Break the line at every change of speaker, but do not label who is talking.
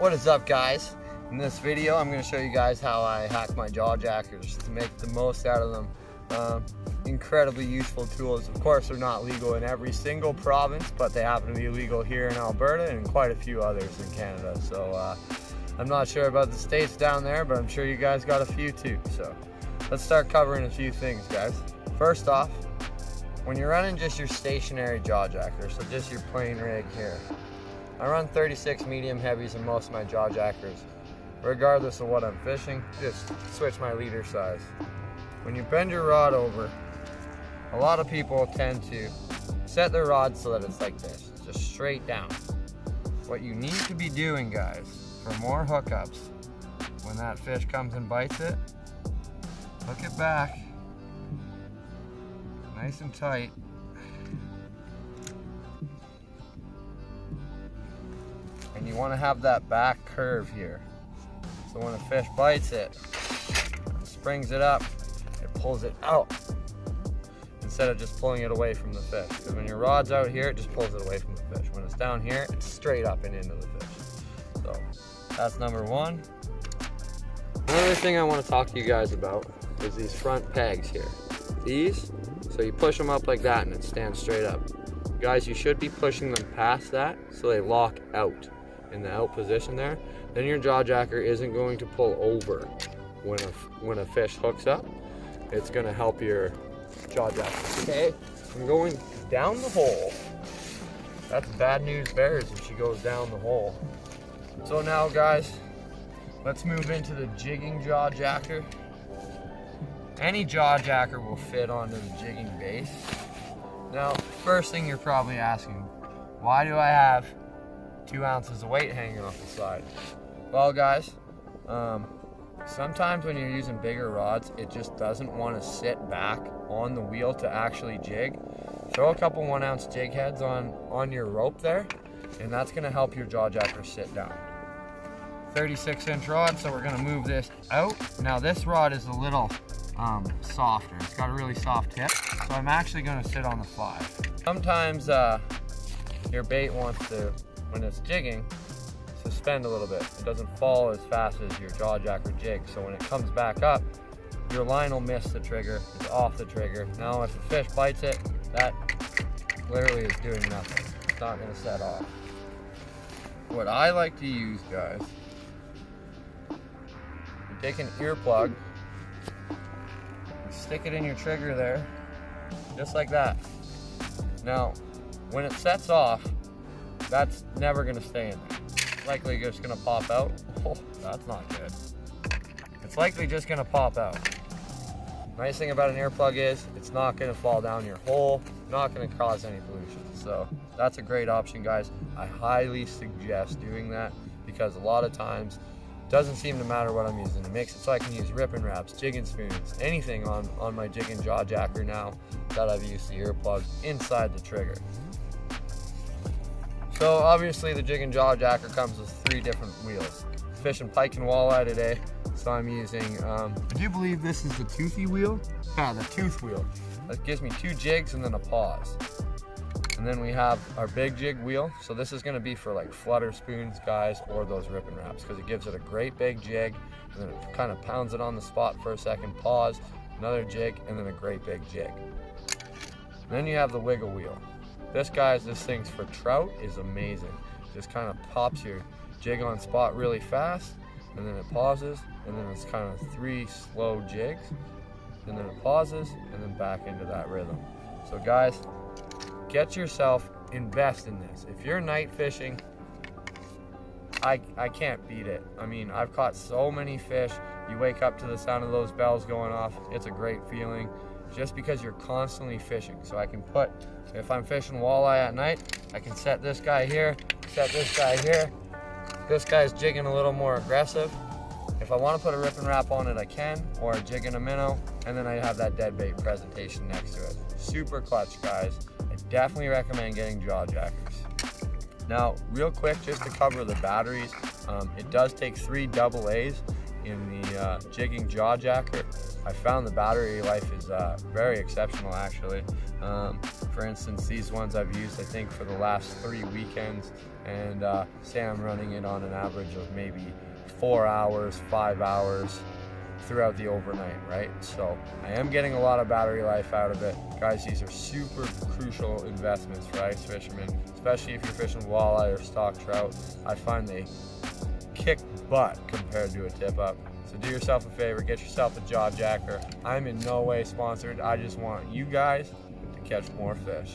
What is up, guys? In this video I'm going to show you guys how I hack my Jawjackers to make the most out of them. Incredibly useful tools. Of course, they're not legal in every single province, but they happen to be legal here in Alberta and quite a few others in Canada. So I'm not sure about the states down there, but I'm sure you guys got a few too. So let's start covering a few things, guys. First off, when you're running just your stationary Jawjacker, so just your plain rig here, I run 36 medium heavies in most of my Jawjackers. Regardless of what I'm fishing, just switch my leader size. When you bend your rod over, a lot of people tend to set their rod so that it's like this, just straight down. What you need to be doing, guys, for more hookups, when that fish comes and bites it, hook it back, nice and tight. And you want to have that back curve here. So when a fish bites it, springs it up, it pulls it out instead of just pulling it away from the fish. Because when your rod's out here, it just pulls it away from the fish. When it's down here, it's straight up and into the fish. So that's number one. Another thing I want to talk to you guys about is these front pegs here. These, so you push them up like that and it stands straight up. Guys, you should be pushing them past that so they lock out in the out position there. Then your Jawjacker isn't going to pull over when a fish hooks up. It's going to help your Jawjacker. Okay, I'm going down the hole. That's bad news bears if she goes down the hole. So now, guys, let's move into the jigging Jawjacker. Any Jawjacker will fit onto the jigging base. Now, first thing you're probably asking, why do I have 2 ounces of weight hanging off the side? Well, guys, sometimes when you're using bigger rods, it just doesn't want to sit back on the wheel to actually jig. Throw a couple 1 ounce jig heads on your rope there, and that's going to help your Jawjacker sit down. 36-inch rod, so we're going to move this out. Now this rod is a little softer. It's got a really soft tip, so I'm actually going to sit on the 5. Sometimes your bait wants to, when it's jigging, suspend a little bit. It doesn't fall as fast as your Jawjacker jig, so when it comes back up, your line will miss the trigger. It's off the trigger. Now if a fish bites it, that literally is doing nothing. It's not going to set off. What I like to use, guys, you take an earplug, stick it in your trigger there, just like that. Now, when it sets off, that's never going to stay in there. It's likely just going to pop out. Oh, that's not good. It's likely just going to pop out. Nice thing about an earplug is it's not going to fall down your hole, not going to cause any pollution. So that's a great option, guys. I highly suggest doing that because a lot of times it doesn't seem to matter what I'm using. It makes it so I can use ripping wraps, jigging spoons, anything on my jigging Jawjacker now that I've used the earplug inside the trigger. So obviously the jigging Jawjacker comes with 3 different wheels. Fishing pike and walleye today, so I'm using, I do believe this is the toothy wheel. Yeah, the tooth wheel. That gives me 2 jigs and then a pause. And then we have our big jig wheel. So this is gonna be for like flutter spoons, guys, or those ripping wraps, because it gives it a great big jig, and then it kind of pounds it on the spot for a second, pause, another jig, and then a great big jig. And then you have the wiggle wheel. This, guys, this thing's for trout, is amazing. Just kind of pops your jig on spot really fast, and then it pauses, and then it's kind of 3 slow jigs, and then it pauses, and then back into that rhythm. So guys, get yourself, invest in this. If you're night fishing, I can't beat it. I mean, I've caught so many fish. You wake up to the sound of those bells going off. It's a great feeling just because you're constantly fishing. So I can put, if I'm fishing walleye at night, I can set this guy here, set this guy here. This guy's jigging a little more aggressive. If I want to put a ripping wrap on it, I can, or a jig and a minnow, and then I have that dead bait presentation next to it. Super clutch, guys. I definitely recommend getting Jawjackers. Now, real quick, just to cover the batteries, it does take 3 AA's, in the Jigging Jawjacker. I found the battery life is very exceptional actually. For instance, these ones I've used I think for the last 3 weekends, and say I'm running it on an average of maybe 4 hours, 5 hours throughout the overnight, right? So I am getting a lot of battery life out of it. Guys, these are super crucial investments for ice fishermen, especially if you're fishing walleye or stock trout. I find they kick butt compared to a tip up. So do yourself a favor, get yourself a Jawjacker. I'm in no way sponsored. I just want you guys to catch more fish.